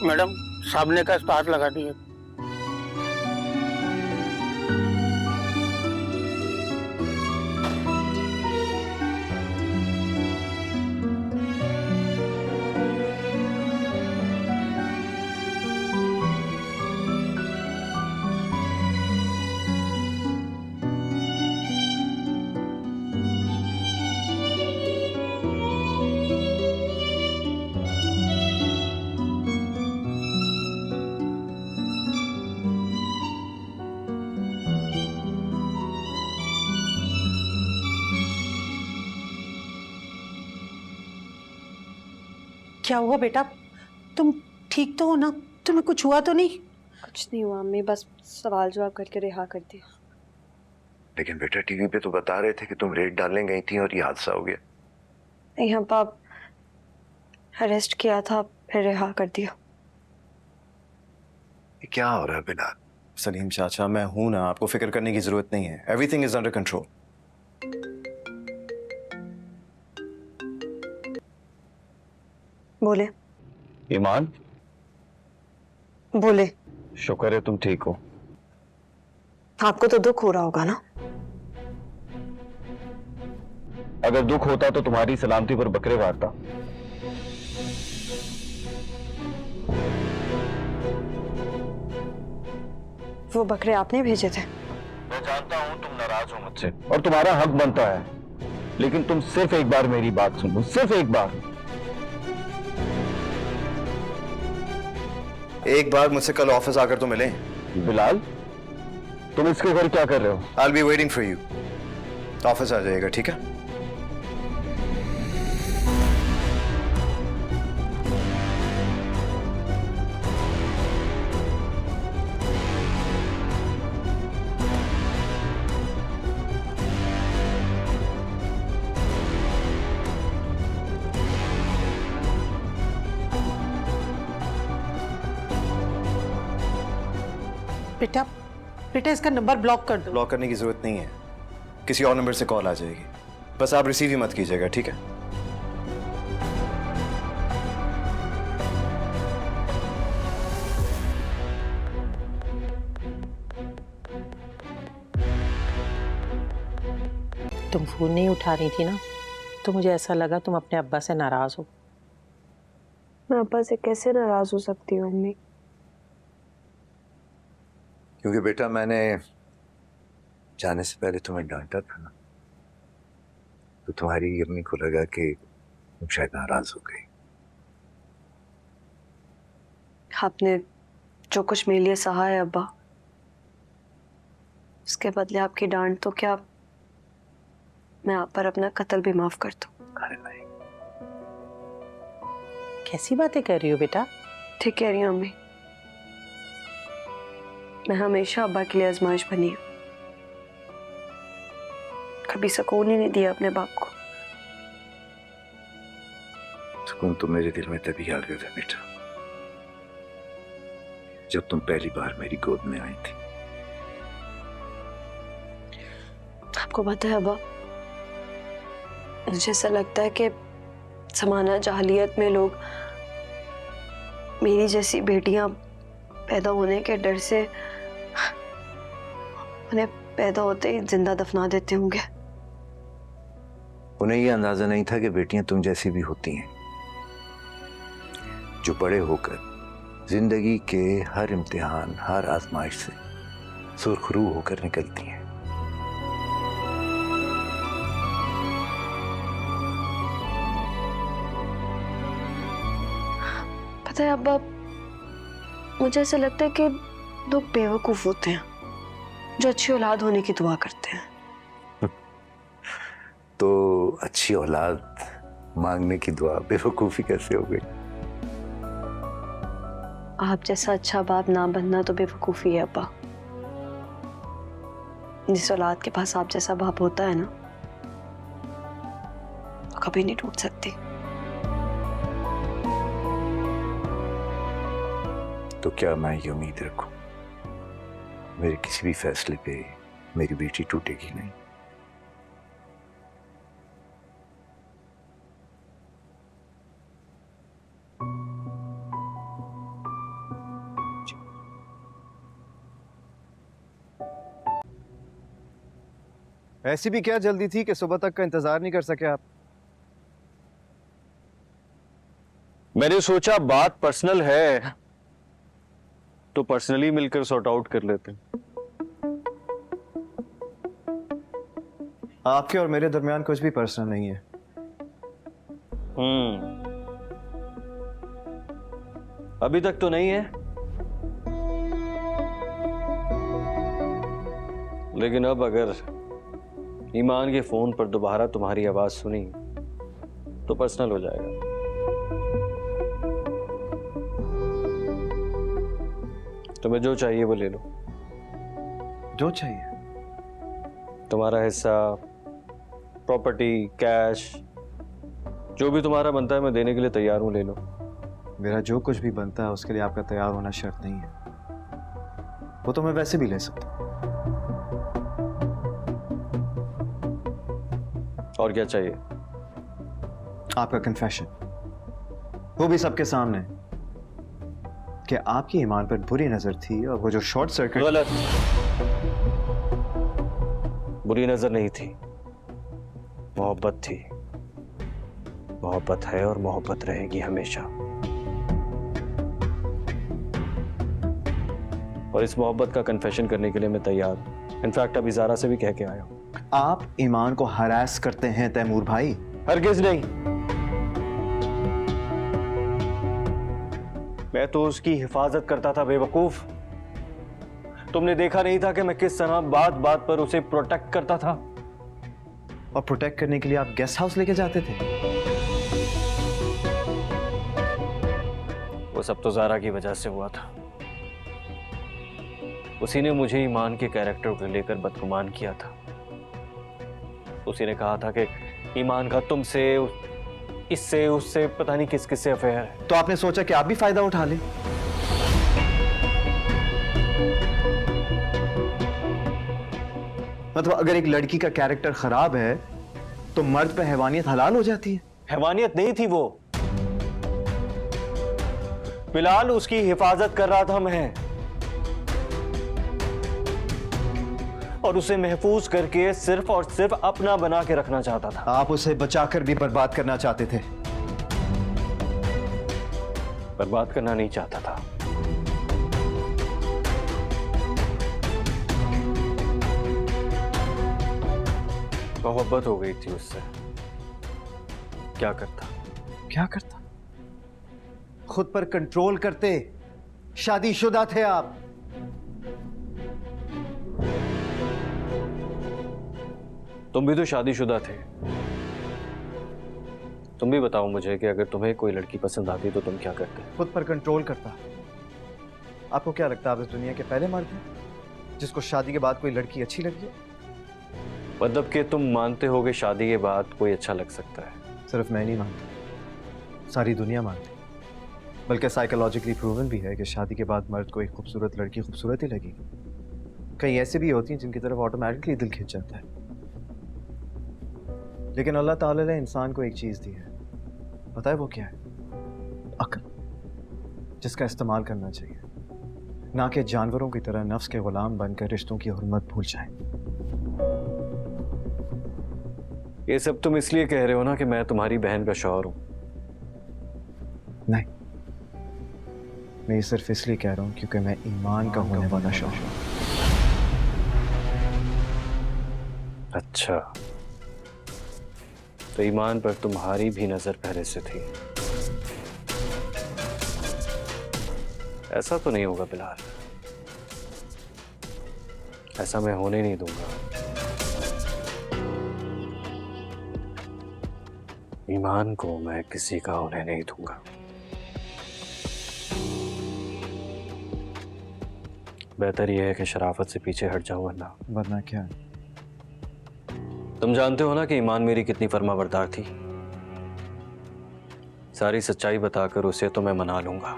Madam, सामने का हाथ लगा दिए। क्या हुआ बेटा? तुम ठीक तो हो ना? तुम्हें कुछ हुआ तो नहीं? कुछ नहीं हुआ अम्मी, बस सवाल जवाब करके रिहा कर दिया। लेकिन बेटा टीवी पे तो बता रहे थे कि तुम रेड डालने गई थी और ये हादसा हो गया। नहीं अब्बा, अरेस्ट किया था फिर रिहा कर दिया। ये क्या हो रहा है बिलाल? सलीम चाचा, मैं हूं ना, आपको फिक्र करने की जरूरत नहीं है। Everything is under control. बोले ईमान, बोले। शुक्र है तुम ठीक हो। आपको तो दुख हो रहा होगा ना? अगर दुख होता तो तुम्हारी सलामती पर बकरे वारता। वो बकरे आपने भेजे थे? मैं जानता हूं तुम नाराज हो मुझसे और तुम्हारा हक बनता है, लेकिन तुम सिर्फ एक बार मेरी बात सुनो, सिर्फ एक बार। एक बार मुझसे कल ऑफिस आकर तो मिलें। बिलाल, तुम इसके घर क्या कर रहे हो? I will be waiting for you. Office आ जाइएगा, ठीक है? बेटा, बेटा इसका नंबर ब्लॉक कर दो। ब्लॉक करने की जरूरत नहीं है, किसी और नंबर से कॉल आ जाएगी। बस आप रिसीव ही मत कीजिएगा, ठीक है? तुम फोन नहीं उठा रही थी ना, तो मुझे ऐसा लगा तुम अपने अब्बा से नाराज हो। मैं अब्बा से कैसे नाराज हो सकती हूँ अम्मी? क्योंकि बेटा मैंने जाने से पहले तुम्हें डांटा था ना, तो तुम्हारी अम्मी को लगा कि तुम शायद नाराज हो गई। आपने जो कुछ मेरे लिए सहा है अब्बा, उसके बदले आपकी डांट तो क्या, मैं आप पर अपना कत्ल भी माफ कर दूं। अरे नहीं, कैसी बातें कर रही हो बेटा? ठीक कह रही हूँ अम्मी। मैं हमेशा अब्बा के लिए आजमाइश बनी हूँ, कभी सुकून ही नहीं दिया अपने बाप को। सुकून तो मेरे दिल में तभी आ गया था बेटा, जब तुम पहली बार मेरी गोद में आई थी। आपको पता है अब्बा, मुझे ऐसा लगता है कि ज़माना जाहिलियत में लोग मेरी जैसी बेटियां पैदा होने के डर से उन्हें पैदा होते ही जिंदा दफना देते होंगे। उन्हें यह अंदाजा नहीं था कि बेटियां तुम जैसी भी होती हैं, जो बड़े होकर जिंदगी के हर इम्तिहान, हर आजमाइश से सुरखरू होकर निकलती हैं। पता है अब्बा, मुझे ऐसा लगता है कि लोग बेवकूफ होते हैं जो अच्छी औलाद होने की दुआ करते हैं। तो अच्छी औलाद मांगने की दुआ बेवकूफी कैसे हो गई? आप जैसा अच्छा बाप ना बनना तो बेवकूफी है अब्बा। जिस औलाद के पास आप जैसा बाप होता है ना, वो कभी नहीं टूट सकती। तो क्या मैं ये उम्मीद रखूं मेरे किसी भी फैसले पे मेरी बेटी टूटेगी नहीं? ऐसी भी क्या जल्दी थी कि सुबह तक का इंतजार नहीं कर सके आप? मैंने सोचा बात पर्सनल है तो पर्सनली मिलकर सॉर्ट आउट कर लेते हैं। आपके और मेरे दरमियान कुछ भी पर्सनल नहीं है। अभी तक तो नहीं है, लेकिन अब अगर ईमान के फोन पर दोबारा तुम्हारी आवाज सुनी तो पर्सनल हो जाएगा। तुम्हें जो चाहिए वो ले लो। जो चाहिए? तुम्हारा हिस्सा, प्रॉपर्टी, कैश, जो भी तुम्हारा बनता है मैं देने के लिए तैयार हूं, ले लो। मेरा जो कुछ भी बनता है उसके लिए आपका तैयार होना शर्त नहीं है, वो तो मैं वैसे भी ले सकता हूं। और क्या चाहिए? आपका कन्फेशन, वो भी सबके सामने, कि आपकी ईमान पर बुरी नजर थी और वो जो शॉर्ट सर्किट। गलत। बुरी नजर नहीं थी, मोहब्बत थी। मोहब्बत है और मोहब्बत रहेगी हमेशा। और इस मोहब्बत का कन्फेशन करने के लिए मैं तैयार हूं। इनफैक्ट अभी ज़ारा से भी कह के आया हूं। आप ईमान को हरास करते हैं तैमूर भाई? हरगिज नहीं। मैं तो उसकी हिफाजत करता था बेवकूफ। तुमने देखा नहीं था कि मैं किस तरह बात बात पर उसे प्रोटेक्ट करता था? और प्रोटेक्ट करने के लिए आप गेस्ट हाउस लेके जाते थे? वो सब तो ज़ारा की वजह से हुआ था। उसी ने मुझे ईमान के कैरेक्टर को लेकर बदगुमान किया था। उसी ने कहा था कि ईमान का तुमसे, इससे, उससे, पता नहीं किस किस से अफेयर है। तो आपने सोचा कि आप भी फायदा उठा लें? मतलब अगर एक लड़की का कैरेक्टर खराब है तो मर्द पे हैवानियत हलाल हो जाती है? हैवानियत नहीं थी वो, बिलाल उसकी हिफाजत कर रहा था मैं, और उसे महफूज करके सिर्फ और सिर्फ अपना बना के रखना चाहता था। आप उसे बचाकर भी बर्बाद करना चाहते थे? बर्बाद करना नहीं चाहता था। मोहब्बत हो गई थी उससे। क्या करता? क्या करता? खुद पर कंट्रोल करते। शादीशुदा थे आप। तुम भी तो शादीशुदा थे। तुम भी बताओ मुझे कि अगर तुम्हें कोई लड़की पसंद आती तो तुम क्या करते? खुद पर कंट्रोल करता। आपको क्या लगता है आप इस दुनिया के पहले मर्द हैं जिसको शादी के बाद कोई लड़की अच्छी लगी? मतलब कि तुम मानते हो कि शादी के बाद कोई अच्छा लग सकता है? सिर्फ मैं नहीं मानता, सारी दुनिया मानती। बल्कि साइकोलॉजिकली प्रूवन भी है कि शादी के बाद मर्द को एक खूबसूरत लड़की खूबसूरत ही लगेगी। कई ऐसे भी होती हैं जिनकी तरफ ऑटोमेटिकली दिल खिंच जाता है। लेकिन अल्लाह ताला ने इंसान को एक चीज दी है, पता है वो क्या है? अक्ल, जिसका इस्तेमाल करना चाहिए, ना कि जानवरों की तरह नफ्स के गुलाम बनकर रिश्तों की हुर्मत भूल जाएं। ये सब तुम इसलिए कह रहे हो ना कि मैं तुम्हारी बहन का शौहर हूं? नहीं, मैं ये सिर्फ इसलिए कह रहा हूं क्योंकि मैं ईमान का होने वाला शौहर हूं। अच्छा, तो ईमान पर तुम्हारी भी नजर पहले से थी। ऐसा तो नहीं होगा बिलाल, ऐसा मैं होने नहीं दूंगा। ईमान को मैं किसी का होने नहीं दूंगा। बेहतर यह है कि शराफत से पीछे हट जाऊं, वरना क्या? तुम जानते हो ना कि ईमान मेरी कितनी फर्माबरदार थी। सारी सच्चाई बताकर उसे तो मैं मना लूंगा,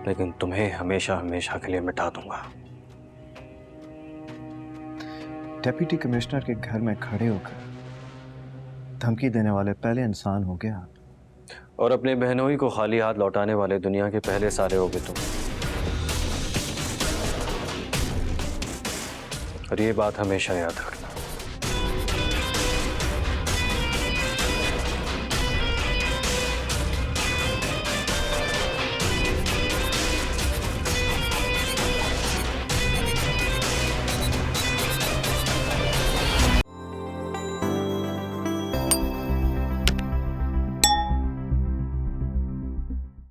लेकिन तुम्हें हमेशा हमेशा के लिए मिटा दूंगा। डेप्यूटी कमिश्नर के घर में खड़े होकर धमकी देने वाले पहले इंसान हो गया। और अपने बहनोई को खाली हाथ लौटाने वाले दुनिया के पहले साले हो गए तुम। और ये बात हमेशा याद रखना।